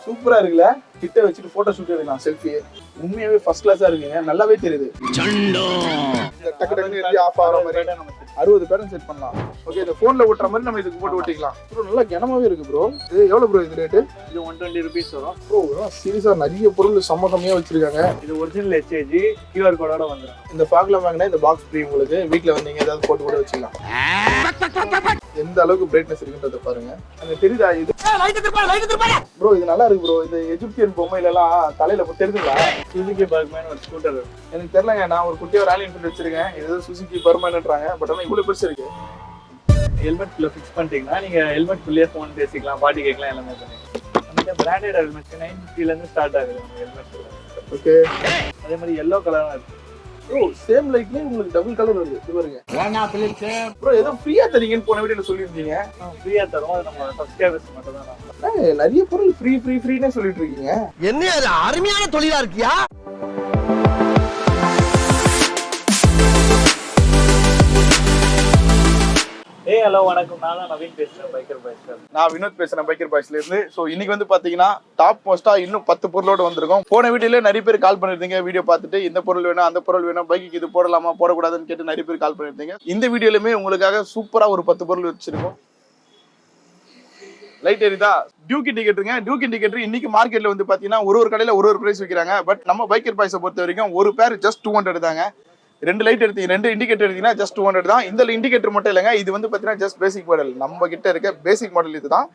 சூப்பரா இருக்குல்ல, கிட்ட வச்சுட்டு போட்டோ ஷூட் எடுக்கலாம், செல்ஃபி. உண்மையாவே ஃபர்ஸ்ட் கிளாஸா இருக்குங்க, நல்லாவே தெரியுது. டக்கு டக்குன்னு எரிஞ்சு ஆஃப் ஆகிற மாதிரி 60 பேட்டர்ன் செட் பண்ணலாம். ஓகே, இந்த போன்ல ஓட்டுற மாதிரி நம்ம இதுக்கு போட்டு ஓட்டிக்கலாம். ப்ரோ நல்லா கனமாவே இருக்கு ப்ரோ. இது எவ்வளவு ப்ரோ இது ரேட்டு? இது 120 rupees வரும். ப்ரோ சீரியஸா நிறைய பொருள் செம்ம கம்மியா வச்சிருக்காங்க. இது ஒரிஜினல் HAG QR கோடோட வந்துரும். இந்த ஃபாக்ல வாங்கினா இந்த பாக்ஸ் ஃப்ரீ உங்களுக்கு. வீட்ல வந்தீங்க ஏதாவது போட்டு கூட வச்சுக்கலாம். எந்த அளவுக்கு பிரைட்னஸ் இருக்குன்றத பாருங்க. அங்க தெரியுதா இது? ப்ரோ இது நல்லா இருக்கு ப்ரோ. இந்த எஜிப்தியன் பொம்மையில எல்லாம் தலையில தெரியுதுங்களா? சுசுகி பர்க்மேன் ஒரு ஸ்கூட்டர். எனக்கு தெரியலங்க, நான் ஒரு குட்டியா ராயல் என்ஃபீல்ட் வச்சிருக்கேன். இது சுசுகி பர்மனன்ட்றாங்க. பட் ஆனா இவ்வளவு பெருசு இருக்கு. ஹெல்மெட்ல ஃபிக்ஸ் பண்ணிட்டீங்கன்னா நீங்க ஹெல்மெட் குள்ளேயே ஃபோன் பேசிக்கலாம், பாட்டு கேட்கலாம், எல்லாமே பண்ணிக்கலாம். அந்த பிராண்டட் ஹெல்மெட் 950 ல இருந்து ஸ்டார்ட் ஆகுது உங்க ஹெல்மெட். ஓகே, அதே மாதிரி yellow கலரும் இருக்கு. ப்ரோ சேம் லைட்லயே உங்களுக்கு டபுள் கலர் வருது. இது பாருங்க. ப்ரோ ஏதோ ஃப்ரீயா தரீங்கன்னு போன வீடியோல சொல்லிருந்தீங்க. ஃப்ரீயா தரோம், அது நம்ம சப்ஸ்கிரைபர்ஸ் மட்டும் தான். நிறைய பொருள் ஃப்ரீனே சொல்லிட்டு இருக்கீங்க. என்ன அது அருமையான தொழிலா இருக்கியா? ஹலோ வணக்கம், நான் தான் நவீன் பேசுறேன், பைக்கர் பாய்ஸ். நான் வினோத் பேசுறேன், பைக்கர் பாய்ஸ்ல இருந்து. ஸோ இன்னைக்கு வந்து பாத்தீங்கன்னா டாப் மோஸ்டா இன்னும் 10 பொருளோட வந்திருக்கும். போன வீடியோல நிறைய பேர் கால் பண்ணிருந்தீங்க, வீடியோ பார்த்துட்டு இந்த பொருள் வேணும் அந்த பொருள் வேணும், பைக்கு இது போடலாமா போடக்கூடாதுன்னு கேட்டு நிறைய பேர் கால் பண்ணிருந்தீங்க. இந்த வீடியோலுமே உங்களுக்காக சூப்பரா ஒரு 10 பொருள் வச்சிருக்கோம். லைட் எரிதா? டியூக் இண்டிகேட்டருங்க. டியூக் இண்டிகேட்டர் இன்னைக்கு மார்க்கெட்ல வந்து பாத்தீங்கன்னா ஒரு கடையில ஒரு பிரைஸ் வைக்கிறாங்க. பட் நம்ம பைக்கர் பாய்ஸை பொறுத்த வரைக்கும் ஒரு பேர் ஜஸ்ட் 200 தாங்க. 2 லைட் எடுத்தீங்க, 2 இண்டிகேட்டர் எடுத்தீங்கன்னா ஜஸ்ட் 200 தான். இந்த இண்டிகேட்டர் மட்டும் இல்லைங்க, இது வந்து பாத்தீங்கன்னா ஜஸ்ட் பேசிக் மாடல். நம்ம கிட்ட இருக்க பேசிக் மாடல் இதுதான்.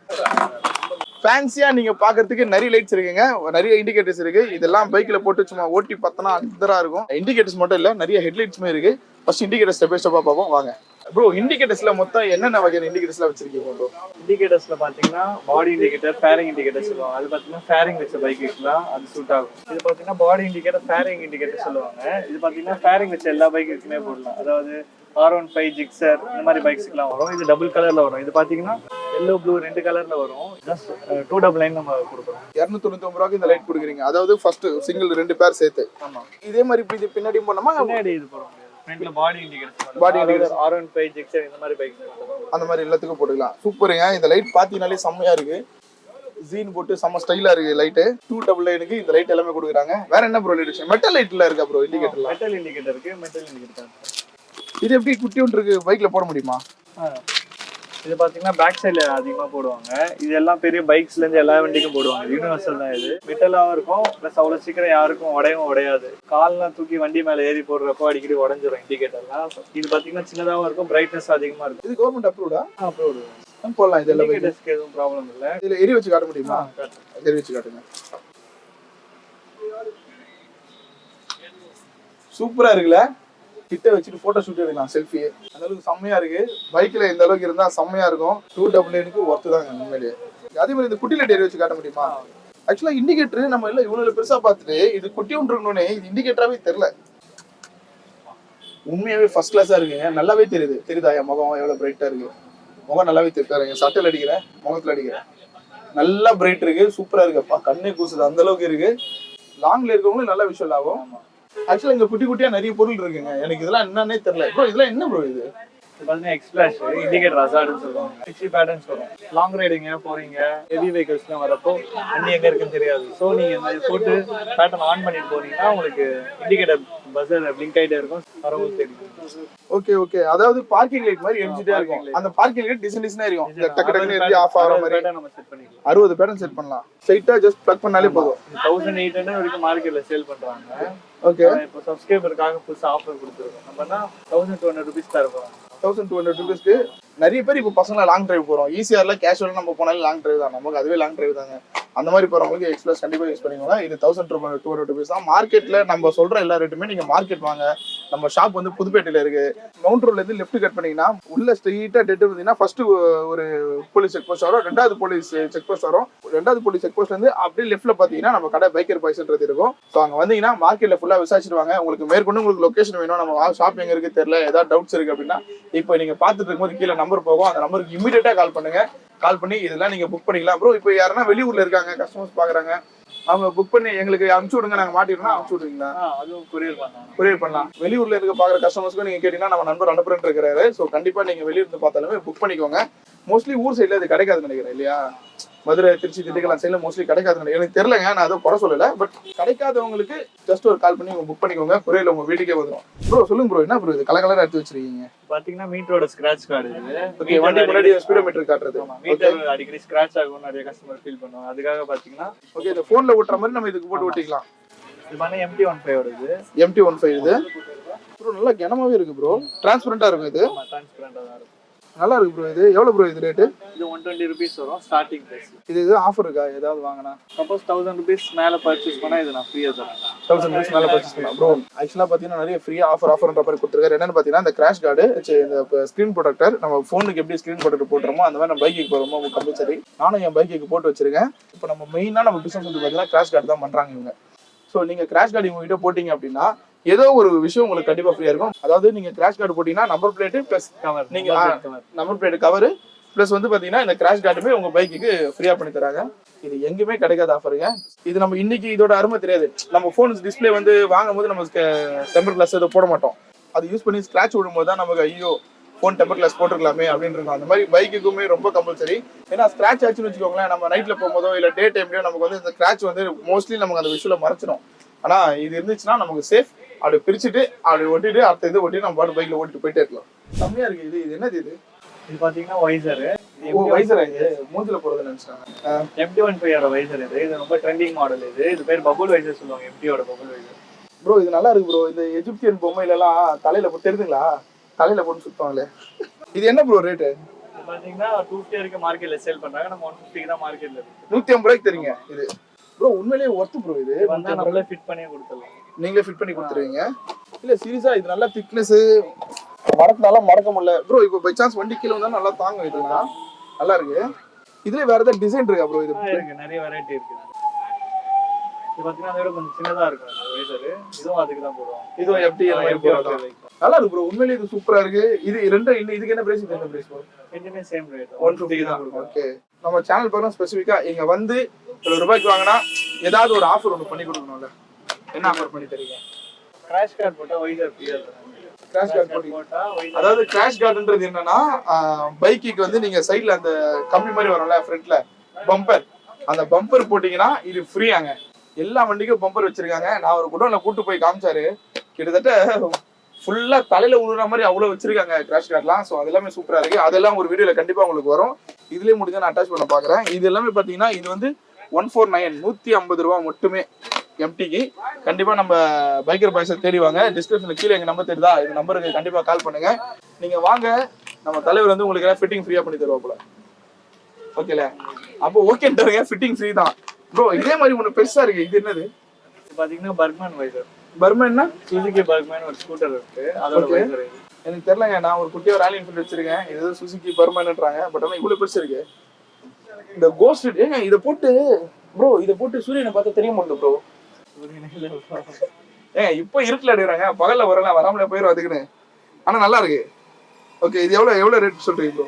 ஃபேன்சியா நீங்க பாக்குறதுக்கு நிறைய லைட்ஸ் இருக்குங்க, நிறைய இண்டிகேட்டர்ஸ் இருக்கு. இதெல்லாம் பைக்ல போட்டு சும்மா ஓட்டி பார்த்தனா அந்தரா இருக்கும். இண்டிகேட்டர்ஸ் மட்டும் இல்ல, நிறைய ஹெட்லைட்ஸுமே இருக்கு. ஃபர்ஸ்ட் இண்டிகேட்டர் ஸ்டெப் பை ஸ்டெப்பா பார்ப்போம் வாங்க. ப்ரோ இண்டிகேட்டர்ஸ்ல மொத்தம் என்னென்ன வகையான இண்டிகேட்டர்ஸ்லாம் வச்சிருக்கீங்க ப்ரோ? இண்டிகேட்டர்ஸ்ல பாத்தீங்கன்னா பாடி இண்டிகேட்டர், ஃபேரிங் இண்டிகேட்டர் சொல்லுவாங்க. அது பாத்தீங்கன்னா ஃபேரிங் வச்ச பைக்குக்குலாம் அது சூட் ஆகும். இது பாத்தீங்கன்னா பாடி இண்டிகேட்டர், ஃபேரிங் இண்டிகேட்டர் சொல்லுவாங்க. இது பாத்தீங்கன்னா ஃபேரிங் வச்ச எல்லா பைக்குக்குமே போடலாம். அதாவது R15 ஜிக்ஸர் இந்த மாதிரி பைக்ஸ்க்குலாம் வரும். இது டபுள் கலர்ல வரும். இது பாத்தீங்கன்னா எல்லோ ப்ளூ 2 கலர்ல வரும். ஜஸ்ட் 299 நம்ம கொடுக்குறோம். 299 ரூபாய்க்கு இந்த லைட் கொடுக்குறீங்க. அதாவது ஃபர்ஸ்ட் சிங்கிள் 2 பேர் சேர்த்து. ஆமா, இதே மாதிரி இப்ப இது பின்னாடி போனோமா பின்னாடி இது போட முடியாது. ஃப்ரண்ட்ல பாடி இண்டிகேட்டர், பாடி இண்டிகேட்டர் R15 ஜிக்ஸர் இந்த மாதிரி பைக்ஸ் அந்த மாதிரி எல்லாத்துக்கும் போட்டுக்கலாம். சூப்பருங்க. இந்த லைட் பாத்தீங்கன்னாலே செம்மையா இருக்கு. ஜீன் போட்டு செம்ம ஸ்டைலா இருக்கு லைட். 299க்கு இந்த லைட் எல்லாமே கொடுக்குறாங்க. வேற என்ன ப்ரோ லைட்? மெட்டல் லைட்ல இருக்கா ப்ரோ இண்டிகேட்டர்ல? மெட்டல் இண்டிகேட்டர் இருக்கு, மெட்டல் இண்டிகேட்டர். இது எப்படி குட்டி ஒன்று இருக்கு, பைக்ல போட முடியுமா? இது பாத்தீங்கன்னா பேக் சைட்ல அதிகமா போடுவாங்க. இது எல்லாம் பெரிய பைக்ஸ்ல இருந்து எல்லா வண்டிக்கும் போடுவாங்க. யூனிவர்சல் தான் இது. மெட்டலாவும் இருக்கும், பிளஸ் அவ்வளவு சீக்கிரம் யாருக்கும் உடையாது. கால்லாம் தூக்கி வண்டி மேல ஏறி போடுறப்போ அடிக்கடி உடஞ்சிரும் இண்டிகேட்டர்லாம். இது பாத்தீங்கன்னா சின்னதாவும் இருக்கும், பிரைட்னஸ் அதிகமா இருக்கும். இது கவர்மெண்ட் அப்ரூவ்டா? அப்ரூவ்டு போடலாம். இது எல்லாம் இண்டிகேட்டர்ஸ்க்கு எதுவும் ப்ராப்ளம் இல்ல. இதுல எரி வச்சு காட்ட முடியுமா? எரி வச்சு காட்டுங்க. சூப்பரா இருக்குல்ல, கிட்ட வச்சுட்டு போட்டோ ஷூட் எடுக்கலாம், செல்ஃபி. அந்த அளவுக்கு செம்மையா இருக்கு. பைக்ல இந்த அளவுக்கு இருந்தா செம்மையா இருக்கும். 299க்கு ஒர்த்து தாங்க உண்மையிலேயே. அதே மாதிரி இந்த குட்டி லைட் எரி வச்சு காட்ட முடியுமா? ஆக்சுவலா இண்டிகேட்டர் நம்ம எல்லாம் இவ்வளவு பெருசா பார்த்துட்டு இது குட்டி ஒன்று இருக்கணும்னு இது இண்டிகேட்டராவே தெரியல. உண்மையாவே ஃபர்ஸ்ட் கிளாஸா இருக்குங்க, நல்லாவே தெரியுதா? என் முகம் எவ்வளவு பிரைட்டா இருக்கு. முகம் நல்லாவே தெரியுது. சட்டையில் அடிக்கிறேன், முகத்துல அடிக்கிறேன், நல்லா பிரைட் இருக்கு. சூப்பரா இருக்குப்பா, கண்ணே கூசுது அந்த அளவுக்கு இருக்கு. லாங்ல இருக்கவங்களும் நல்ல விஷுவல் ஆகும். ஆக்சுவலா இங்க குட்டி குட்டியா நிறைய பொருள் இருக்குங்க. எனக்கு இதெல்லாம் என்னன்னே தெரியல ப்ரோ. இதெல்லாம் என்ன ப்ரோ? இது பாத்தீங்கன்னா எக்ஸ்பிளாஷ் இண்டிகேட்டர் ஹசார்ட்னு சொல்லுவாங்க. 60 பேட்டர்ன்ஸ் வரும். லாங் ரைடிங்க போறீங்க, ஹெவி வெஹிக்கிள்ஸ்லாம் வரப்போ வண்டி எங்க இருக்குன்னு தெரியாது. ஸோ நீங்க இந்த மாதிரி போட்டு பேட்டர்ன் ஆன் பண்ணிட்டு போறீங்கன்னா உங்களுக்கு இண்டிகேட்டர் பஸர் பிளிங்க் ஆகிட்டே இருக்கும், வரவும் தெரியும். ஓகே. அதாவது பார்க்கிங் லைட் மாதிரி எரிஞ்சிட்டே இருக்கும். அந்த பார்க்கிங் லைட் டிசைனா இருக்கும். டக்கு டக்குன்னு எரிஞ்சு ஆஃப் ஆகிற மாதிரி நம்ம செட் பண்ணிக்கலாம். 60 பேட்டர்ன் செட் பண்ணலாம். ஸ்ட்ரைட்டா ஜஸ்ட் பிளக் பண்ணாலே போதும். 1800 வரைக்கும் மார்க்கெட்ல சேல் பண்றாங்க. ஓகே, இப்போ சப்ஸ்கிரைபருக்காக புதுசா ஆஃபர் கொடுத்துருக்கோம். நம்மனா 1200 rupees தருவோம். 1200 rupeesக்கு நிறைய பேர் இப்போ பசங்க லாங் டிரைவ் போறோம். ஈஸியார்ல கேஷுவலா நம்ம போனாலும் லாங் டிரைவ் தான். நமக்கு அதுவே லாங் டிரைவ் தாங்க. அந்த மாதிரி போறவங்களுக்கு எக்ஸ்பிரஸ் கண்டிப்பா யூஸ் பண்ணிக்கோங்க. இது 1200 rupees தான். மார்க்கெட்ல நம்ம சொல்ற எல்லா ரேட்டுமே நீங்க மார்க்கெட் வாங்க. நம்ம ஷாப் வந்து புதுப்பேட்டையில இருக்கு. மவுண்ட் ரோட்ல இருந்து லெஃப்ட் கட் பண்ணீங்கன்னா உள்ள ஸ்ட்ரெயிட்டா டெட் வந்தீங்கன்னா ஃபர்ஸ்ட் ஒரு போலீஸ் செக் போஸ்ட் வரும், 2வது போலீஸ் செக் போஸ்ட் வரும். 2வது போலீஸ் செக் போஸ்ட்ல இருந்து அப்படியே லெஃப்ட்ல பாத்தீங்கன்னா நம்ம கடை பைக்கர் பாய்ஸ்ன்றது இருக்கும். ஸோ அங்க வந்தீங்கன்னா மார்க்கெட்ல ஃபுல்லா விசாரிச்சிருவாங்க. உங்களுக்கு மேற்கொண்டு உங்களுக்கு லொகேஷன் வேணும், நம்ம ஷாப் எங்க இருக்கு தெரியல, ஏதாவது டவுட்ஸ் இருக்கு அப்படின்னா இப்போ நீங்க பாத்துட்டு இருக்கும்போது கீழே நம்பர் போகும். அந்த நம்பருக்கு இமீடியட்டா கால் பண்ணுங்க. கால் பண்ணி இதெல்லாம் நீங்க புக் பண்ணிக்கலாம். ப்ரோ இப்போ யாருன்னா வெளியூர்ல இருக்காங்க, கஸ்டமர்ஸ் பாக்குறாங்க, அவங்க புக் பண்ணி எங்களுக்கு அனுப்பிச்சு விடுங்க, நாங்க மாட்டிடுறோம், அனுப்பிச்சு விடுவீங்களா? அதுவும் கொரியர் பண்ணலாம். வெளியூர்ல இருக்க பாக்குற கஸ்டமர்ஸ்க்கு நீங்க கேட்டீங்கன்னா நம்ம நண்பர் அனுப்புறேன்னு இருக்கிறாரு. ஸோ கண்டிப்பா நீங்க வெளியூர்ந்து பார்த்தாலுமே புக் பண்ணிக்கோங்க. மோஸ்ட்லி ஊர் சைடுல இது கிடைக்காதுன்னு நினைக்கிறேன் இல்லையா? மதுரை, திருச்சி, திண்டுக்கல் சைடுல மோஸ்ட்லி கிடைக்காதுன்னு எனக்கு தெரியலங்க. நான் அதை குறை சொல்லல. பட் கிடைக்காதவங்களுக்கு ஜஸ்ட் ஒரு கால் பண்ணி புக் பண்ணிக்கோங்க. குறையில உங்க வீட்டுக்கே வந்துடும். ப்ரோ சொல்லுங்க ப்ரோ, என்ன ப்ரோ இது கலர் கலரா எடுத்து வச்சிருக்கீங்க? பாத்தீங்கன்னா மீட்டரோட ஸ்கிராட்ச் கார்டு இது. ஓகே, வண்டி முன்னாடி ஸ்பீடோமீட்டர் காட்டுறது. மீட்டர் அடிக்கடி ஸ்கிராட்ச் ஆகும், நிறைய கஸ்டமர் ஃபீல் பண்ணுவாங்க. அதுக்காக பாத்தீங்கன்னா ஓகே, இந்த போன்ல ஓட்டுற மாதிரி நம்ம இதுக்கு போட்டு ஓட்டிக்கலாம். இது பண்ண MT-15 ஓடுது. MT-15 இது ப்ரோ நல்லா கனமாவே இருக்கு ப்ரோ. டிரான்ஸ்பரண்டா இருக்கும் இது. டிரான்ஸ்பரண்டா தான் இருக்கும். நல்லா இருக்கு ப்ரோ. இது எவ்வளவு ப்ரோ இது ரேட்? இது 120 rupees வரும் ஸ்டார்டிங் பிரைஸ். இது ஆஃபர் இருக்கா ஏதாவது வாங்கினா? சப்போஸ் 1000 rupees மேல பர்ச்சேஸ் பண்ணா இது நான் ஃப்ரீயா தரேன். 1000 rupees மேல பர்ச்சேஸ் பண்ணலாம் ப்ரோ. ஆக்சுவலா பாத்தீங்கன்னா நிறைய ஃப்ரீயா ஆஃபர்ன்ற மாதிரி கொடுத்துருக்காரு. என்னன்னு பாத்தீங்கன்னா இந்த கிராஷ் கார்டு, இந்த ஸ்கிரீன் ப்ரொடெக்டர், நம்ம போனுக்கு எப்படி ஸ்கிரீன் ப்ரொடெக்டர் போட்டுறோமோ அந்த மாதிரி நம்ம பைக்குக்கு போறோமோ கம்பல்சரி. நானும் என் பைக்குக்கு போட்டு வச்சிருக்கேன். இப்போ நம்ம மெயினா நம்ம பிசினஸ் வந்து பாத்தீங்கன்னா கிராஷ் கார்டு தான் பண்றாங்க இவங்க. ஸோ நீங்க கிராஷ் கார்டு உங்ககிட்ட போட்டீங்க அப்படின்னா ஏதோ ஒரு விஷயம் உங்களுக்கு கண்டிப்பா ஃப்ரீயா இருக்கும். அதாவது நீங்க கிராஷ் கார்டு போட்டீங்கன்னா நம்பர் பிளேட் பிளஸ் கவர், நீங்க நம்பர் பிளேட் கவர் பிளஸ் வந்து பாத்தீங்கன்னா இந்த கிராஷ் கார்டுமே உங்க பைக்குக்கு ஃப்ரீயா பண்ணி தராங்க. இது எங்குமே கிடைக்காத ஆஃபருங்க. இது நம்ம இன்னைக்கு இதோட அருமை தெரியாது. நம்ம போன் டிஸ்பிளே வந்து வாங்கும் போது நம்ம டெம்பர் கிளாஸ் எதுவும் போட மாட்டோம். அது யூஸ் பண்ணி ஸ்கிராட்ச் விடும்போது தான் நமக்கு ஐயோ போன் டெம்பர் கிளாஸ் போட்டுருக்கலாமே அப்படின்னு இருக்கும். அந்த மாதிரி பைக்குக்குமே ரொம்ப கம்பல்சரி. ஏன்னா ஸ்கிராட்ச் ஆச்சுன்னு வச்சுக்கோங்களேன், நம்ம நைட்ல போகும்போதோ இல்ல டே டைம்லயோ நமக்கு வந்து இந்த ஸ்கிராட்ச் வந்து மோஸ்ட்லி நமக்கு அந்த விஷுவல மறைச்சிடும். ஆனா இது இருந்துச்சுன்னா நமக்கு சேஃப். அப்படி பிரிச்சுட்டு அப்படி ஒட்டிட்டு அடுத்த இது ஒட்டி நம்ம பாட்டு பைக்ல ஓட்டிட்டு போயிட்டே இருக்கலாம். செம்மையா இருக்கு. இது என்னது இது? இது பாத்தீங்கன்னா வைசர். வைசர் மூஞ்சில போறது நினைச்சாங்க. MT-15 வைசர் இது. இது ரொம்ப ட்ரெண்டிங் மாடல் இது. இது பேர் பபுள் வைசர் சொல்லுவாங்க. MT-யோட பபுள் வைசர். ப்ரோ இது நல்லா இருக்கு ப்ரோ. இந்த எஜிப்தியன் பொம்மையில எல்லாம் தலையில போட்டு தெரியுதுங்களா? தலையில போட்டு சுத்துவாங்களே. இது என்ன ப்ரோ ரேட்? இது பாத்தீங்கன்னா 250 வரைக்கும் மார்க்கெட்ல சேல் பண்றாங்க. நம்ம 150 தான் மார்க்கெட்ல இருக்கு. 150 ரூபாய்க்கு தரீங்க இது? ப்ரோ உண்மையிலேயே ஒர்த் ப்ரோ. இது வந்து நம்மளே ஃபிட் பண்ணி கொடுத்துடலாம். நீங்களே ஃபிட் பண்ணி கொடுத்துருவீங்க? இல்ல சீரியஸா இது நல்லா திக்னஸ் மடக்கினாலும் மடக்க முடியல ப்ரோ. இப்போ பை சான்ஸ் வண்டி கீழே வந்தா நல்லா தாங்கும். இதெல்லாம் நல்லா இருக்கு. இதுல வேற ஏதாவது டிசைன் இருக்கா ப்ரோ? இது இருக்கு, நிறைய வெரைட்டி இருக்கு. இது பாத்தீங்கன்னா அதோட கொஞ்சம் சின்னதா இருக்கும் அந்த வைசர். இதுவும் அதுக்கு தான் போடுவோம். இதுவும் FT நல்லா இருக்கு ப்ரோ. உண்மையிலேயே இது சூப்பரா இருக்கு. இது ரெண்டு இதுக்கு என்ன பிரைஸ்? என்ன பிரைஸ் ப்ரோ? ரெண்டுமே சேம் ரேட் 150 தான். ஓகே, நம்ம சேனல் பார்த்தா ஸ்பெசிஃபிக்கா இங்க வந்து 1 ரூபாய்க்கு வாங்கினா ஏதாவது ஒரு ஆஃபர் ஒன்று பண்ணி கொடுக்கணும்ல. என்ன ஆஃபர் பண்ணி தரீங்க? கிராஷ் கார்டு போட்டா வைசர் ஃப்ரீயா தராங்க. கிராஷ் கார்டு போட்டா அதாவது கிராஷ் கார்டுன்றது என்னன்னா பைக்குக்கு வந்து நீங்க சைடுல அந்த கம்பி மாதிரி வரும்ல ஃப்ரண்ட்ல பம்பர், அந்த பம்பர் போட்டீங்கன்னா இது ஃப்ரீயாங்க. எல்லா வண்டிக்கும் பம்பர் வச்சிருக்காங்க. நான் ஒரு குடோன்ல கூட்டு போய் காமிச்சாரு. கிட்டத்தட்ட ஃபுல்லா தலையில உழுற மாதிரி அவ்வளவு வச்சிருக்காங்க கிராஷ் கார்ட்லாம். ஸோ அது எல்லாமே சூப்பரா இருக்கு. அதெல்லாம் ஒரு வீடியோல கண்டிப்பா உங்களுக்கு வரும். இதுலயே முடிஞ்சா நான் அட்டாச் பண்ண பாக்குறேன். இது எல்லாமே பாத்தீங்கன்னா இது வந்து 149 150 ரூபா மட்டுமே MTக்கு. கண்டிப்பா நம்ம பைக்கர் பாய்ஸை தேடி வாங்க. டிஸ்கிரிப்ஷன்ல கீழே எங்க நம்பர் தெரியுதா, இந்த நம்பருக்கு கண்டிப்பா கால் பண்ணுங்க. நீங்க வாங்க, நம்ம தலைவர் வந்து உங்களுக்கு எல்லாம் ஃபிட்டிங் ஃப்ரீயா பண்ணி தருவாப்புல. ஓகேல? அப்போ ஓகேன்றீங்க, ஃபிட்டிங் ஃப்ரீ தான் ப்ரோ. இதே மாதிரி ஒண்ணு பெருசா இருக்கு. இது என்னது? பாத்தீங்கன்னா பர்க்மேன் வைசர். பர்மன்னா சுசுகி பர்க்மேன் ஒரு ஸ்கூட்டர் இருக்கு. அதோட வைசர் இது. எனக்கு தெரியலங்க. நான் ஒரு குட்டியா ராயல் என்ஃபீல்ட் வச்சிருக்கேன். இது ஏதோ சுசுகி பர்மன்ன்றாங்க. பட் ஆனா இவ்வளவு பெருசு இருக்கு. இந்த கோஸ்ட் ஏங்க இதை போட்டு ப்ரோ, இதை போட்டு சூரியனை பார்த்தா தெரிய மாட்டேன் ப்ரோ. ஏங்க இப்போ இருட்டில் எடுக்கிறாங்க, பகல்ல வரலாம், வராமலே போயிடும் அதுக்குன்னு. ஆனா நல்லா இருக்கு. ஓகே, இது எவ்வளவு ரேட் சொல்றீங்க ப்ரோ?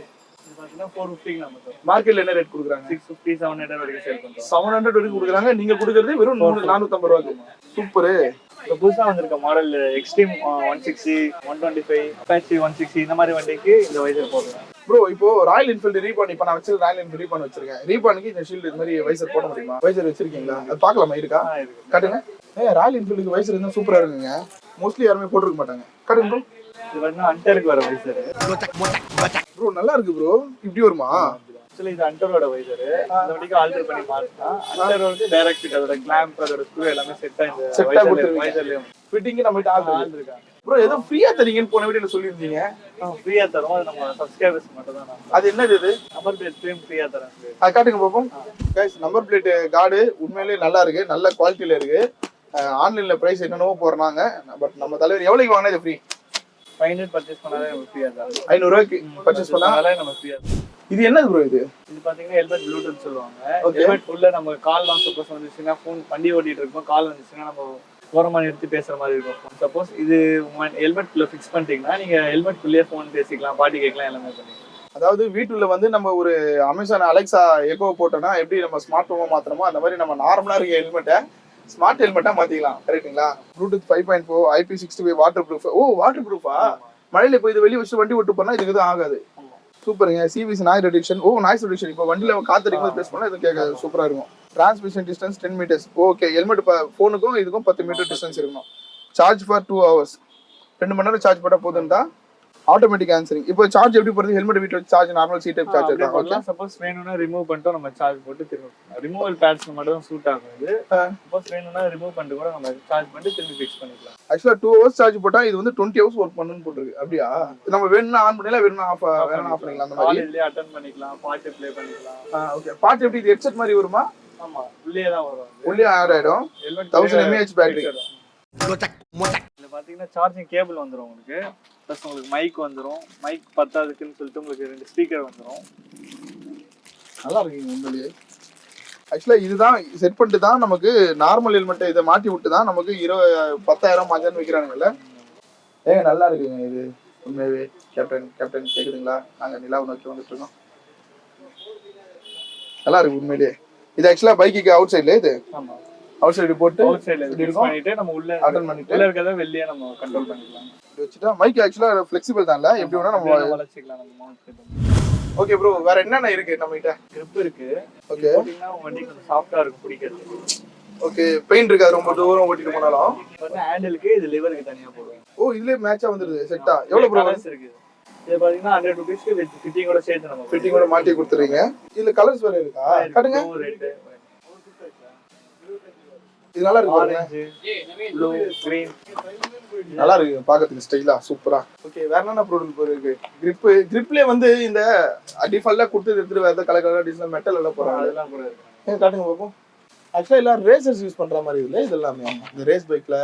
மார்க்கெட்ல என்ன ரேட் கொடுக்குறாங்க? 650 700 வரைக்கும் சேல் பண்றோம். 700 வரைக்கும் கொடுக்குறாங்க. நீங்க கொடுக்கறது வெறும் 450 ரூபாய்க்கு. சூப்பர். இப்போ புதுசா வந்திருக்க மாடல் எக்ஸ்ட்ரீம் 160 125 அப்பாச்சி 160 இந்த மாதிரி வண்டிக்கு இந்த வைசர் போடுறோம் ப்ரோ. இப்போ ராயல் என்ஃபீல்டு ரீபான், இப்போ நான் வச்சிருக்க ராயல் என்ஃபீல்டு ரீபான் வச்சிருக்கேன். ரீபானுக்கு இந்த ஷீல்டு இந்த மாதிரி வைசர் போட முடியுமா? வைசர் வச்சிருக்கீங்களா? அது பார்க்கலாமா? இருக்கா? காட்டுங்க. ராயல் என்ஃபீல்டுக்கு வைசர் இருந்தா சூப்பரா இருக்குங்க. மோஸ்ட்லி யாருமே போட்டுருக்க மாட்டாங்க. காட்டுங்க ப்ரோ. இது வந்து அண்டருக்கு வர வைசர் ப்ரோ. நல்லா இருக்கு ப்ரோ. இப்படி வருமா? ஆக்சுவலி இது அண்டரோட வைசர். இந்த வண்டிக்கு ஆல்டர் பண்ணி மாத்தினா அண்டர் வந்து டைரக்ட் ஃபிட், அதோட கிளாம்ப், அதோட ஸ்க்ரூ எல்லாமே செட்டா இந்த வைசர்லயும் ஃபிட்டிங் நம்ம கிட்ட ஆல் இருக்காங்க. ப்ரோ ஏதோ ஃப்ரீயா தரீங்கன்னு போன வீடியோல சொல்லிருந்தீங்க. ஃப்ரீயா தரோம். அது நம்ம சப்ஸ்கிரைபர்ஸ் மட்டும் தான். அது என்னது? இது நம்பர் பிளேட் ஃப்ரேம் ஃப்ரீயா தரேன். அது காட்டுங்க பாப்போம். गाइस, நம்பர் பிளேட் கார்டு உண்மையிலேயே நல்லா இருக்கு. நல்ல குவாலிட்டில இருக்கு. ஆன்லைன்ல பிரைஸ் என்னனோ போறாங்க. பட் நம்ம தலைவர் எவ்வளவுக்கு வாங்குனா இது ஃப்ரீ? 500 பர்ச்சேஸ் பண்ணாலே நம்ம ஃப்ரீயா தரோம். 500 ரூபாய்க்கு பர்ச்சேஸ் பண்ணாலே நம்ம ஃப்ரீயா. இது என்னது ப்ரோ? இது பாத்தீங்கன்னா ஹெல்மெட் ப்ளூடூத் சொல்லுவாங்க. ஹெல்மெட் உள்ள நம்ம கால்லாம் சப்போஸ் வந்துச்சுன்னா, ஃபோன் வண்டி ஓட்டிட்டு இருக்கோம், கால் வந்துச்சுன்னா நம்ம ஓரமா நிறுத்தி பேசுற மாதிரி இருக்கும். சப்போஸ் இது ஹெல்மெட் குள்ள ஃபிக்ஸ் பண்ணிட்டீங்கன்னா நீங்க ஹெல்மெட் குள்ளேயே ஃபோன் பேசிக்கலாம், பாட்டு கேட்கலாம், எல்லாமே பண்ணிக்கலாம். அதாவது வீட்டுல வந்து நம்ம ஒரு அமேசான் அலெக்சா எக்கோ போட்டோம்னா எப்படி நம்ம ஸ்மார்ட் போனை மாத்திரமோ அந்த மாதிரி நம்ம நார்மலா இருக்க ஹெல்மெட்டை ஸ்மார்ட் ஹெல்மெட்டா மாத்திக்கலாம். கரெக்ட்டுங்களா? Bluetooth 5.4 IP65 waterproof. ஓ, வாட்டர் ப்ரூஃபா? மழையில போய் இது வெளியே வச்சு வண்டி ஓட்டு போனா இதுக்கு தான் ஆகாது. சூப்பருங்க. CVC noise reduction. Noise reduction. இப்போ வண்டியில காத்தடிக்கும் போது பேஸ் பண்ணா இது கேட்க சூப்பரா இருக்கும். Transmission distance 10 meters. Okay, helmet ஃபோனுக்கும் இதுக்கும் 10 மீட்டர் டிஸ்டன்ஸ் இருக்கணும். Charge for 2 hours. 2 மணி நேரம் சார்ஜ் போட்டா போதும் தான். Automatic answering. இப்போ சார்ஜ் எப்படி போறது? ஹெல்மெட் வீட்ல வச்சு charge normal C type charge இருக்கா? ஓகே. சப்போஸ் வேணும்னா ரிமூவ் பண்ணிட்டு நம்ம சார்ஜ் போட்டு திரும்ப ரிமூவல் பேட்ஸ் மட்டும் தான் சூட் ஆகும் இது. சப்போஸ் வேணும்னா ரிமூவ் பண்ணிட்டு கூட நம்ம சார்ஜ் பண்ணிட்டு திரும்பி ஃபிக்ஸ் பண்ணிக்கலாம். ஆக்சுவலா 2 hours சார்ஜ் போட்டா இது வந்து 20 hours ஒர்க் பண்ணுன்னு போட்டுருக்கு. அப்படியா? நம்ம வேணும்னா ஆன் பண்ணலாம், வேணும்னா ஆஃப் பண்ணிக்கலாம். அந்த மாதிரி காலேஜ்லயே அட்டெண்ட் பண்ணிக்கலாம், பாட்டு ப்ளே பண்ணிக்கலாம். ஓகே. பாட்டு எப்படி இது ஹெட்செட் மாதிரி வருமா? ஆமா, உள்ளே தான் வரும். உள்ளே ஆட் ஆயிடும். 1000 mAh பேட்டரி. இதுல பாத்தீங்கன்னா சார்ஜிங் கேபிள் வந்துரும் உங்களுக்கு. ப்ளஸ் உங்களுக்கு மைக் வந்துரும். மைக் பத்தாதுக்குன்னு சொல்லிட்டு உங்களுக்கு 2 ஸ்பீக்கர் வந்துரும். நல்லா இருக்குங்க உண்மையிலேயே. ஆக்சுவலா இதுதான் செட் பண்ணிட்டு தான் நமக்கு நார்மல் ஹெல்மெட் இதை மாட்டி விட்டு தான் நமக்கு 10,000 மாஜான்னு விற்கிறாங்கல்ல. நல்லா இருக்குங்க இது உண்மையாவே. கேப்டன் கேக்குதுங்களா? நாங்க நிலாவை நோக்கி வந்துட்டு இருக்கோம். நல்லா இருக்கு உண்மையிலேயே. இது ஆக்சுவலா பைக்குக்கு அவுட் சைட்ல இது. ஆமா, அவுட் சைடு போட்டு அவுட் சைடுல ஃபிக்ஸ் பண்ணிட்டு நம்ம உள்ள அட்டெண்ட் பண்ணிட்டு உள்ள இருக்கத வெளிய நம்ம கண்ட்ரோல் பண்ணிக்கலாம். இது வச்சுட்டா மைக் ஆக்சுவலா ஃபிளெக்சிபிள் தான்ல, எப்படி வேணா நம்ம வளைச்சிக்கலாம், நம்ம மவுண்ட் பண்ணி. ஓகே ப்ரோ, வேற என்னென்ன இருக்கு நம்ம கிட்ட? grip இருக்கு. ஓகே. போடினா வண்டி கொஞ்சம் சாஃப்ட்டா இருக்கும் பிடிக்கிறது. ஓகே. பெயின் இருக்காது ரொம்ப தூரம் ஓட்டிட்டு போனாலும். வந்து ஹேண்டிலுக்கு இது லிவருக்கு தனியா போடுவோம். இதுலயே மேட்சா வந்துருது செட்டா. எவ்வளவு ப்ரோ இருக்கு? இது பாத்தீங்கன்னா 100 ரூபீஸ்க்கு வித் ஃபிட்டிங்கோட சேர்த்து நம்ம ஃபிட்டிங்கோட மாட்டி கொடுத்துறீங்க. இதுல கலர்ஸ் வேற இருக்கா? காட்டுங்க. ரெட், இது நல்லா இருக்கு பாருங்க. Orange, blue, green. நல்லா இருக்கு பாக்கிறதுக்கு ஸ்டைலா சூப்பரா. ஓகே, வேற என்ன ப்ராடக்ட் இருக்கு? கிரிப்லயே வந்து இந்த டிஃபால்ட்டா கொடுத்து எடுத்துட்டு வேற கலர் டிசைன் மெட்டல் எல்லாம் போறாங்க. அதெல்லாம் கூட இருக்கு. காட்டுங்க பாப்போம். ஆக்சுவலா எல்லாம் ரேசர்ஸ் யூஸ் பண்ற மாதிரி இல்ல இது எல்லாமே. இந்த ரேஸ் பைக்ல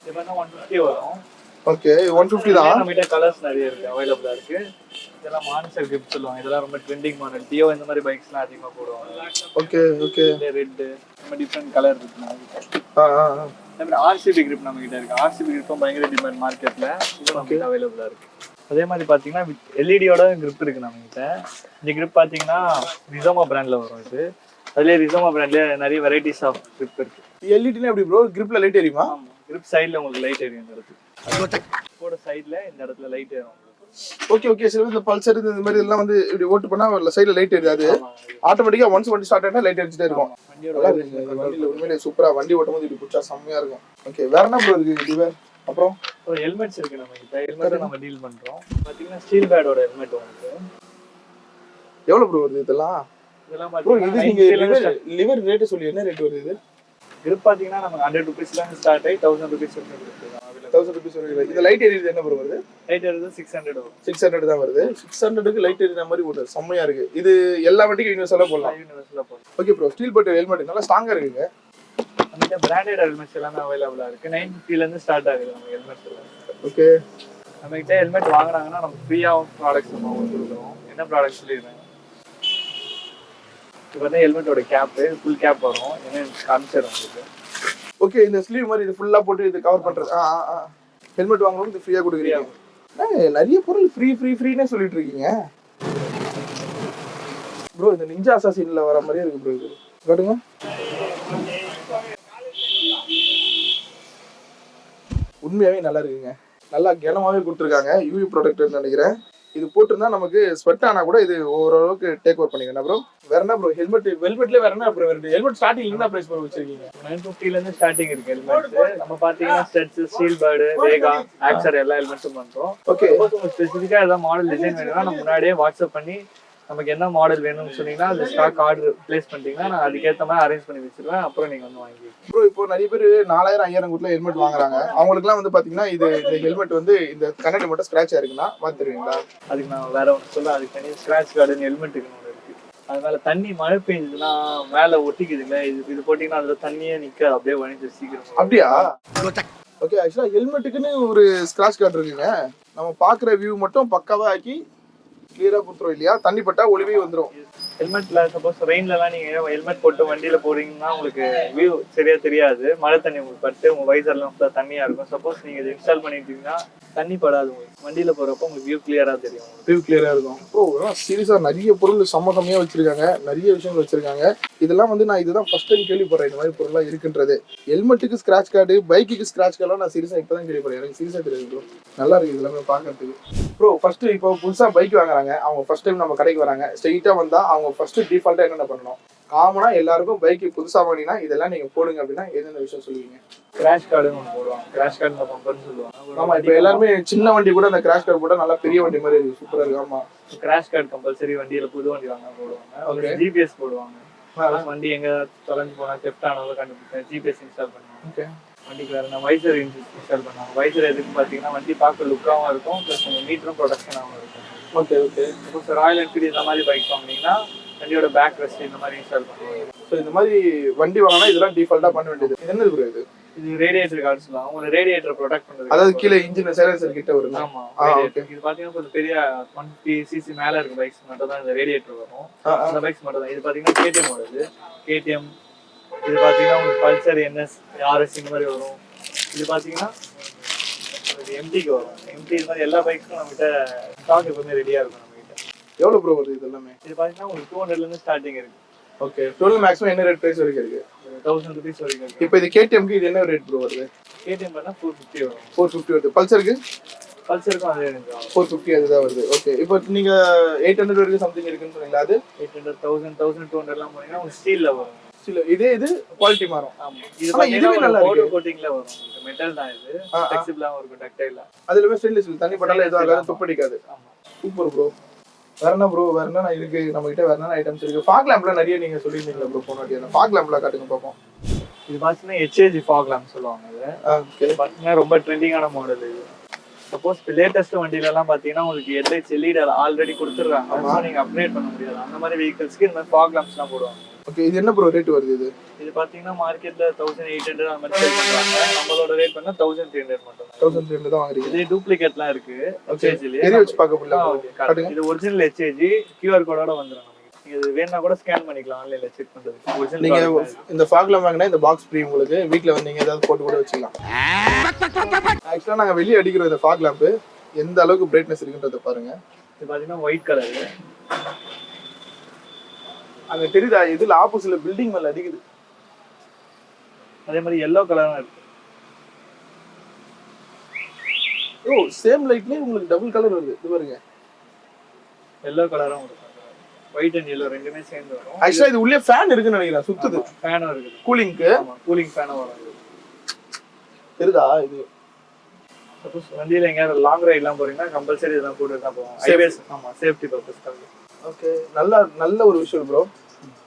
இது பண்ணா 150 வரும். ஓகே, 150 தான். நம்ம கிட்ட கலர்ஸ் நிறைய இருக்கு, அவைலபிளா இருக்கு. இதெல்லாம் மான்ஸ்டர் கிரிப் சொல்லுவாங்க. இதெல்லாம் ரொம்ப ட்ரெண்டிங் மாடல். டியோ இந்த மாதிரி பைக்ஸ்லாம் அதிகமா போடுவாங்க. Okay okay. ரெட் நம்ம டிஃபரெண்ட் கலர் இருக்கு. நம்ம ஆர்சிபி கிரிப் நம்ம கிட்ட இருக்கு. ஆர்சிபி கிரிப்பும் பயங்கர டிமாண்ட் மார்க்கெட்ல. இது நமக்கு அவைலபிளா இருக்கு. அதே மாதிரி பாத்தீங்கன்னா எல்இடியோட கிரிப் இருக்கு நம்ம கிட்ட. இந்த கிரிப் பாத்தீங்கன்னா ரிசோமா பிராண்ட்ல வரும். இது அதுலயே ரிசோமா பிராண்ட்ல நிறைய வெரைட்டிஸ் ஆஃப் கிரிப் இருக்கு. எல்இடினா எப்படி ப்ரோ? கிரிப்ல லைட் எரியுமா? ஆமா, கிரிப் சைடுல உங்களுக்கு லைட் எரியும். இந்த இடத்துல போட சைடுல இந்த இடத்துல லைட் எரியும். Okay okay. சில இந்த பல்சர் இந்த மாதிரி எல்லாம் வந்து இப்படி ஓட்டு பண்ணா சைடுல லைட் எரியாது. ஆட்டோமேட்டிக்கா ஒன்ஸ் வண்டி ஸ்டார்ட் ஆனா லைட் எரிஞ்சிட்டே இருக்கும். வண்டியில உண்மையிலேயே சூப்பரா வண்டி ஓட்டும் போது இப்படி புடிச்சா செம்மையா இருக்கும். ஓகே, வேற என்ன ப்ரோ இருக்கு? இது அப்புறம் ஒரு ஹெல்மெட்ஸ் இருக்கு நம்ம கிட்ட. ஹெல்மெட் நம்ம டீல் பண்றோம். பாத்தீங்கன்னா ஸ்டீல் பேடோட ஹெல்மெட் உங்களுக்கு எவ்வளவு ப்ரோ வருது இதெல்லாம்? இதெல்லாம் ப்ரோ இது நீங்க பாத்தீங்கன்னா லிவர் ரேட் சொல்லி என்ன ரேட் வருது? கிரிப் பாத்தீங்கன்னா நமக்கு 100 ரூபீஸ்ல இருந்து ஸ்டார்ட் ஆகி 1000 ரூபீஸ் வரைக்கும் இருக்கு. 1000 ரூபீஸ் வருது. இந்த லைட் எரியுது என்ன ப்ரோ வருது? லைட் எரியுது 600 வரும். 600 தான் வருது. 600க்கு லைட் எரியுற மாதிரி ஒரு செம்மையா இருக்கு. இது எல்லா வண்டிக்கும் யூனிவர்சலா போடலாம். யூனிவர்சலா போடும். Okay bro, steel but helmet நல்லா ஸ்ட்ராங்கா இருக்குங்க. நம்மகிட்ட பிராண்டட் ஹெல்மெட்ஸ் எல்லாமே அவைலபிளா இருக்கு. 950 ல இருந்து ஸ்டார்ட் ஆகுது நம்ம ஹெல்மெட்ஸ்ல. ஓகே. நம்மகிட்ட ஹெல்மெட் வாங்குறாங்கன்னா நம்ம ஃப்ரீயா ப்ராடக்ட்ஸ் நம்ம கொடுக்குறோம். என்ன ப்ராடக்ட் சொல்லிடுறேன். இது வந்து ஹெல்மெட்டோட கேப், ஃபுல் கேப் வரும். என்ன காமிச்சிடும் உங்களுக்கு. ஓகே, இந்த ஸ்லீவ் மாதிரி இது ஃபுல்லா போட்டு இது கவர் பண்றது. ஹெல்மெட் வாங்குறவங்க இது ஃப்ரீயா கொடுக்குறீங்க. நிறைய பொருள் ஃப்ரீனே சொல்லிட்டு இருக்கீங்க ப்ரோ. இந்த நிஞ்சா அசாசின்ல வர மாதிரியே இருக்கு ப்ரோ. இது காட்டுங்க. உண்மையாவே நல்லா இருக்குங்க. நல்லா கனமாவே கொடுத்துருக்காங்க. யூவி ப்ராடக்ட்னு நினைக்கிறேன். இது போட்டிருந்தா நமக்கு ஸ்வெட் ஆனா கூட இது ஓரளவுக்கு டேக் ஓவர் பண்ணிக்கணும் ப்ரோ. வேற என்ன ப்ரோ? ஹெல்மெட் வெல்வெட்ல வேற என்ன ப்ரோ இருக்கு? ஹெல்மெட் ஸ்டார்டிங்ல என்ன பிரைஸ் ப்ரோ வச்சிருக்கீங்க? 950 ல இருந்து ஸ்டார்டிங் இருக்கு ஹெல்மெட். நம்ம பாத்தீங்கன்னா ஸ்டட்ஸ், ஸ்டீல் பேர்டு, வேகா, ஆக்சர் எல்லா ஹெல்மெட்ஸும் பண்றோம். ஓகே. உங்களுக்கு ஸ்பெசிஃபிக்கா ஏதாவது மாடல் டிசைன் வேணும்னா நம்ம முன்னாடியே வாட்ஸ்அப் பண்ணி நமக்கு என்ன மாடல் வேணும்னு சொன்னீங்கன்னா அந்த ஸ்டாக் ஆர்டர் பிளேஸ் பண்ணிட்டீங்கன்னா நான் அதுக்கேற்ற மாதிரி அரேஞ்ச் பண்ணி வச்சிருவேன். அப்புறம் நீங்க வந்து வாங்கி ப்ரோ. இப்போ நிறைய பேர் 4000 5000 கொடுத்து ஹெல்மெட் வாங்குறாங்க. அவங்களுக்குலாம் வந்து பாத்தீங்கன்னா இந்த ஹெல்மெட் வந்து இந்த கண்ணாடி மட்டும் ஸ்கிராட்ச் ஆயிருக்குன்னா மாத்திருவீங்களா? அதுக்கு நான் வேற ஒன்று சொல்ல. அதுக்கு தனி ஸ்கிராட்ச் கார்டுன்னு ஹெல்மெட்டுக்கு ஒன்று இருக்கு. அது மேல தண்ணி மழை பெஞ்சதுன்னா மேல ஒட்டிக்குதுங்க. இது போட்டீங்கன்னா அதுல தண்ணியே நிக்க அப்படியே வணிஞ்சு சீக்கிரம். அப்படியா? ஓகே. ஆக்சுவலா ஹெல்மெட்டுக்குன்னு ஒரு ஸ்கிராட்ச் கார்டு இருக்குங்க. நம்ம பாக்குற வியூ மட்டும் பக்காவா ஆக்கி கிளியரா கொடுத்துரும் இல்லையா? தண்ணி பட்டா ஒளிவே வந்துடும். ஹெல்மெட்ல சப்போஸ் ரெயின்லலாம் நீங்க ஹெல்மெட் போட்டு வண்டியில போறீங்கன்னா உங்களுக்கு வியூ சரியா தெரியாது. மழை தண்ணி உங்களுக்கு பட்டு உங்க வைசர்லாம் தண்ணியா இருக்கும். சப்போஸ் நீங்க இதை இன்ஸ்டால் பண்ணிட்டீங்கன்னா தண்ணி படாது உங்களுக்கு. வண்டியில போறப்போ உங்களுக்கு வியூ கிளியரா தெரியும். வியூ கிளியரா இருக்கும். ப்ரோ சீரியஸா நிறைய பொருள் செம்மையா வச்சிருக்காங்க, நிறைய விஷயங்கள் வச்சிருக்காங்க. இதெல்லாம் வந்து நான் இதுதான் ஃபர்ஸ்ட் டைம் கேள்விப்படுறேன் இந்த மாதிரி பொருள்லாம் இருக்குன்றது. ஹெல்மெட்டுக்கு ஸ்கிராட்ச் கார்டு, பைக்குக்கு ஸ்கிராட்ச் கார்டுலாம் நான் சீரியஸா இப்பதான் கேள்விப்படுறேன். எனக்கு சீரியஸா தெரியாது ப்ரோ. நல்லா இருக்கு இதெல்லாமே பார்க்கறதுக்கு. ப்ரோ ஃபர்ஸ்ட் இப்போ புதுசா பைக் வாங்குறாங்க, அவங்க ஃபர்ஸ்ட் டைம் நம்ம கடைக்கு வராங்க, ஸ்ட்ரெயிட்டா வந்தா அவங்க ஃபர்ஸ்ட் டிஃபால்ட்டா என்னென்ன பண்ணணும்? காமனா எல்லாருக்கும் பைக் புதுசா வாங்கினா இதெல்லாம் நீங்க போடுங்க அப்படின்னா என்னென்ன விஷயம் சொல்லுவீங்க? கிராஷ் கார்டுன்னு ஒன்று போடுவாங்க. கிராஷ் கார்டு பம்பர்னு சொல்லுவாங்க. ஆமா, இப்போ எல்லாருமே சின்ன வண்டி கூட அந்த கிராஷ் கார்டு போட்டா நல்லா பெரிய வண்டி மாதிரி இருக்கு, சூப்பரா இருக்கு. ஆமா, கிராஷ் கார்டு கம்பல்சரி வண்டியில புது வண்டி வாங்க போடுவாங்க. ஒரு ஜிபிஎஸ் போடுவாங்க. வண்டி எங்க தொலைஞ்சு போனா தெஃப்ட் ஆனதோ கண்டுபிடிச்சேன் ஜிபிஎஸ் இன்ஸ்டால் பண்ணுவாங்க. ஓகே, வண்டிக்கு வேற நான் வைசர் இன்ஸ்டால் பண்ணுவாங்க. வைசர் எதுக்கு பார்த்தீங்கன்னா வண்டி பார்க்க லுக்காகவும் இருக்கும், ப்ளஸ் உங்கள் மீட்டரும் ப்ரொடக்ஷனாகவும் இருக்கும். Okay okay. இப்போ ராயல் என்ஃபீல்டு இந்த மாதிரி பைக் வாங்கினீங்கன்னா வண்டியோட பேக் ரெஸ்ட் இந்த மாதிரி இன்ஸ்டால் பண்ணுவாங்க. ஸோ இந்த மாதிரி வண்டி வாங்கினா இதெல்லாம் டிஃபால்ட்டா பண்ண வேண்டியது. இது என்ன ப்ரோ இது? இது ரேடியேட்டர் கார்டு சொல்லுவாங்க. ஒரு ரேடியேட்டர் ப்ரொடக்ட் பண்ணுறது, அதாவது கீழே இன்ஜின் சைலன்சர் கிட்ட வரும். ஆமா, ஓகே. இது பார்த்தீங்கன்னா கொஞ்சம் பெரிய 20cc மேல இருக்க பைக்ஸ் மட்டும் தான் இந்த ரேடியேட்டர் வரும். அந்த பைக்ஸ் மட்டும் தான். இது பார்த்தீங்கன்னா கேடிஎம் ஓடுது. கேடிஎம் இது பார்த்தீங்கன்னா உங்களுக்கு பல்சர், என்எஸ், ஆர்எஸ் இந்த மாதிரி வரும். இது பார்த்தீங்கன்னா எம்டிக்கு வரும். எம்டி இது மாதிரி எல்லா பைக்ஸும் நம்மகிட்ட ஸ்டாக் எப்பவுமே ரெடியா இருக்கும் நம்மகிட்ட. எவ்வளவு ப்ரோ வருது இது எல்லாமே? இது பார்த்தீங்கன்னா உங்களுக்கு 200 இருந்து ஸ்டார்டிங் இருக்கு. ஓகே, 12 மேக்ஸிமம் என்ன ரேட் பிரைஸ் வரைக்கும் இருக்கு? 1000 rupees வரைக்கும் இருக்கு. இப்போ இது கேடிஎம்க்கு இது என்ன ரேட் ப்ரோ வருது? கேடிஎம் பண்ணா 450 வரும். 450 வருது. பல்சருக்கு? பல்சருக்கும் அதே ரேஞ்ச் வரும். 450 அதுதான் வருது. ஓகே, இப்போ நீங்க 800 வரைக்கும் சம்திங் இருக்குன்னு சொன்னீங்களா? அது 800, 1000, 1200 எல்லாம் போனீங்கன்னா உங்களுக்கு ஸ்டீல்ல வரும். ஸ்டில் இதே இது குவாலிட்டி மாறும். ஆமா, இது ஆனா இதுவே நல்லா இருக்கு. பவுடர் கோட்டிங்ல வரும். இது மெட்டல் தான், இது ஃபிளெக்சிபிளாவும் இருக்கும், டக்டைலா. அதுலவே ஸ்டெயின்லெஸ் ஸ்டீல், தண்ணி பட்டால எதுவும் ஆகாது, துப்படிக்காது. ஆமா, சூப்பர் ப்ரோ. வேற என்ன ப்ரோ? வேற என்ன இருக்கு நம்ம கிட்ட? வேற என்ன ஐட்டம்ஸ் இருக்கு? ஃபாக் லேம்ப்ல நிறைய நீங்க சொல்லிருந்தீங்களா ப்ரோ போன வாட்டி? அந்த ஃபாக் லேம்ப்ல காட்டுங்க பாப்போம். இது பாத்தீங்கன்னா HAG ஃபாக் லேம்ப் சொல்லுவாங்க. இது பாத்தீங்கன்னா ரொம்ப ட்ரெண்டிங்கான மாடல். இது சப்போஸ் லேட்டஸ்ட் வண்டியில எல்லாம் பாத்தீங்கன்னா உங்களுக்கு ஹெட்லைட்ஸ் எல்இடி ஆல்ரெடி கொடுத்துறாங்க, அதனால நீங்க அப்கிரேட் பண்ண முடியாது. அந்த மாதிரி வெஹிக்கிள்ஸ்க்கு இந்த மாதிரி ஃபாக் லேம்ப்ஸ் எல்லாம் போடுவாங்க. ஓகே, இது என்ன ப்ரோ ரேட் வருது இது? இது பாத்தீங்கன்னா மார்க்கெட்ல 1800 அந்த மாதிரி சேல் பண்றாங்க. நம்மளோட ரேட் பண்ணா 1300 மட்டும் தான். 1300 தான் வாங்குறீங்க. இது டூப்ளிகேட்லாம் இருக்கு. HAGலயே ஏறி வச்சு பார்க்க முடியல. காட்டுங்க. இது ஒரிஜினல் HAG QR கோடோட வந்துரும். நீங்க இது வேணா கூட ஸ்கேன் பண்ணிக்கலாம் ஆன்லைன்ல செக் பண்றதுக்கு. நீங்க இந்த ஃபாக் லேம்ப் வாங்கினா இந்த பாக்ஸ் ஃப்ரீ உங்களுக்கு. வீட்ல வந்து நீங்க ஏதாவது போட்டு கூட வச்சுக்கலாம். ஆக்சுவலா நாங்க வெளிய அடிக்கிற இந்த ஃபாக் லேம்ப் எந்த அளவுக்கு பிரைட்னஸ் இருக்குன்றத பாருங்க. இது பாத்தீங்கன்னா ஒயிட் கலர். அங்க தெரியுதா? இதுல ஆப்போசிட்ல பில்டிங் மேல அடிக்குது. அதே மாதிரி yellow கலரும் இருக்கு. ஓ, சேம் லைட்லயே உங்களுக்கு டபுள் கலர் வருது. இது பாருங்க. yellow கலரும் இருக்கு. ஒயிட் அண்ட் yellow ரெண்டுமே சேர்ந்து வரும். ஆக்சுவலா இது உள்ளே ஃபேன் இருக்குன்னு நினைக்கிறேன், சுத்துது. ஃபேனும் இருக்கு. கூலிங்க்கு. ஆமா, கூலிங் ஃபேனும் வரும். தெரியுதா? இது சப்போஸ் வண்டியில எங்கயாவது லாங் ரைட்லாம் போறீங்கன்னா கம்பல்சரி இதெல்லாம் போட்டு தான் போவோம். ஹைவேஸ். ஆமா, சேஃப்டி பர்பஸ்க்காக. ஓகே, நல்ல ஒரு விஷயம் ப்ரோ.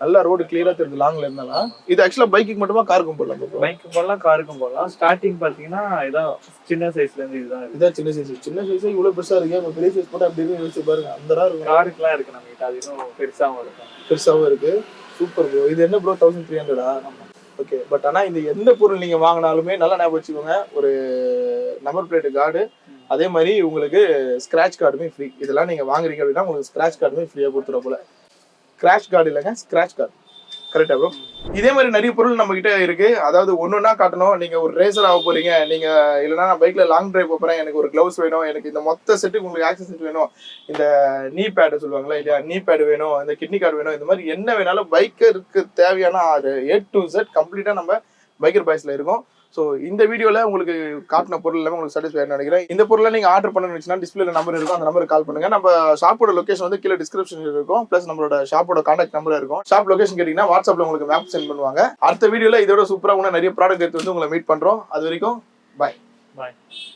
நல்ல ரோடு கிளியரா தெரியுது லாங்ல இருந்தா. இது ஆக்சுவலா பைக்குக்கு மட்டுமா காருக்கும் போடலாம் ப்ரோ? பைக்கும் போடலாம், காருக்கும் போடலாம். ஸ்டார்டிங் பாத்தீங்கன்னா இதான் சின்ன சைஸ்ல இருந்து இதுதான் இருக்கு. இதான் சின்ன சைஸ். சின்ன சைஸ் இவ்வளவு பெருசா இருக்கு. நம்ம பெரிய சைஸ் போட்டு அப்படி இருக்கு யோசிச்சு பாருங்க. அந்த இருக்கும். காருக்குலாம் இருக்கு நம்ம கிட்ட. அது இன்னும் பெருசாவும் இருக்கு. பெருசாவும் இருக்கு. Super bro. இது என்ன ப்ரோ 1300? ஓகே, பட் ஆனா இந்த எந்த பொருள் நீங்க வாங்கினாலுமே நல்லா ஞாபகம் வச்சுக்கோங்க. ஒரு நம்பர் பிளேட் கார்டு, அதே மாதிரி உங்களுக்கு ஸ்கிராட்ச் கார்டுமே ஃப்ரீ. இதெல்லாம் நீங்க வாங்குறீங்க அப்படின்னா உங்களுக்கு ஸ்கிராட்ச் கார்டுமே ஃப்ரீயா கொடுத்துரும் போல. கிராஷ் கார்டு இல்லைங்க, ஸ்கிராட்ச் கார்டு. கரெக்டா ப்ரோ? இதே மாதிரி நிறைய பொருள் நம்ம கிட்ட இருக்கு. அதாவது ஒன்னொன்னா காட்டணும். நீங்க ஒரு ரேசர் ஆக போறீங்க, நீங்க இல்லைன்னா நான் பைக்ல லாங் டிரைவ் போறேன், எனக்கு ஒரு கிளவுஸ் வேணும், எனக்கு இந்த மொத்த செட்டுக்கு உங்களுக்கு ஆக்சஸ் செட் வேணும், இந்த நீ பேடு சொல்லுவாங்களா இல்லையா, நீ பேடு வேணும், இந்த கிட்னி கார்டு வேணும், இந்த மாதிரி என்ன வேணாலும் பைக்கருக்கு தேவையான A to Z கம்ப்ளீட்டா நம்ம பைக்கர் பாய்ஸ்ல இருக்கும். ஸோ இந்த வீடியோவில் உங்களுக்கு காட்டின பொருள் எல்லாமே உங்களுக்கு சாட்டிஸ்ஃபை நினைக்கிறேன். இந்த பொருளை நீங்கள் ஆர்டர் பண்ணணும்னா டிஸ்பிளேல நம்பர் இருக்கும், அந்த நம்பருக்கு கால் பண்ணுங்க. நம்ம ஷாப்போட லொகேஷன் வந்து கீழே டிஸ்கிரிப்ஷன் இருக்கும், ப்ளஸ் நம்மளோட ஷாப்போட கான்டாக்ட் நம்பர் இருக்கும். ஷாப் லொகேஷன் கேட்டிங்கன்னா வாட்ஸ்அப்பில் உங்களுக்கு மேப் சென்ட் பண்ணுவாங்க. அடுத்த வீடியோவில் இதோட சூப்பராக நிறைய ப்ராடக்ட் எடுத்து வந்து உங்களை மீட் பண்ணுறோம். அது வரைக்கும் பாய்.